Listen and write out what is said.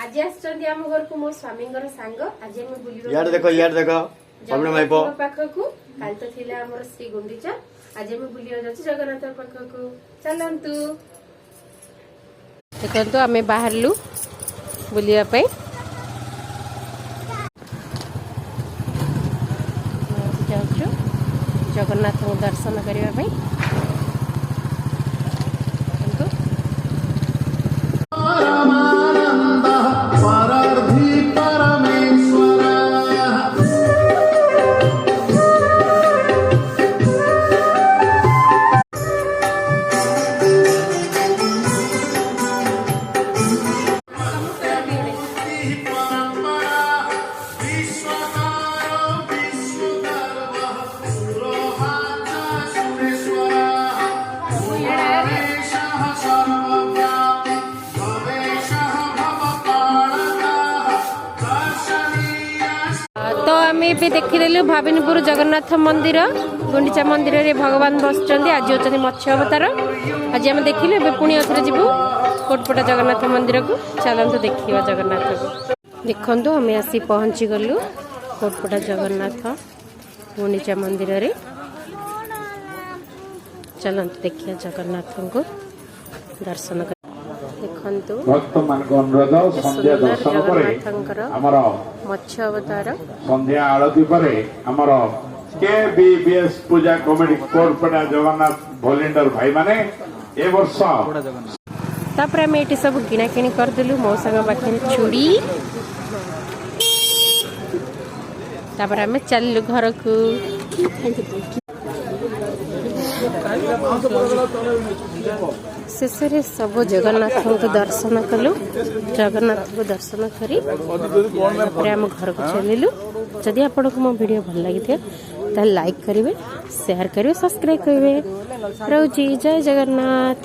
आज आछंती हम घर को मो स्वामी घर सांग आज हम बुली यार देखो अपने माई पो पाखकू काल तो थिला हमर श्री गुंडीचा आज हम बुली जाछ जगन्नाथ पाखकू चलंतु देखंतु आमे बाहरलु बुलिया पे जाउछु जगन्नाथ को दर्शन करबा पे देखिदेलु भाविनपुर जगन्नाथ मंदिर गुंडीचा मंदिर रे भगवान बसचंदी आज होचंदी मत्स्य अवतार आज हम देखिलु एबे पुणी अथरे जिबु कोटपटा जगन्नाथ मंदिर को चलंतु देखिबा जगन्नाथ को देखंतु हमें आसी पहुंची गलु कोटपटा जगन्नाथ गुंडीचा मंदिर रे चलंतु देखिया जगन्नाथ को दर्शन कर देखंतु भक्त मान को अनुरोध संध्या दर्शन करे हमर मत्स्य अवतार संध्या आरती परे हमर केबीबीएस पूजा कमिटी कोटपटा जगन्नाथ वॉलंटियर भाई माने ए वर्ष तापर हम एटी सब किना किनी कर देलु मौसा पाखे चूड़ी तापर हम चललु घर को शेष सब जगन्नाथ को दर्शन कलु जगन्नाथ को दर्शन करी आम घर को चलू जदि आपको मो वीडियो भल लगी तो लाइक करेंगे शेयर करेंगे सब्सक्राइब करेंगे रोजी जय जगन्नाथ।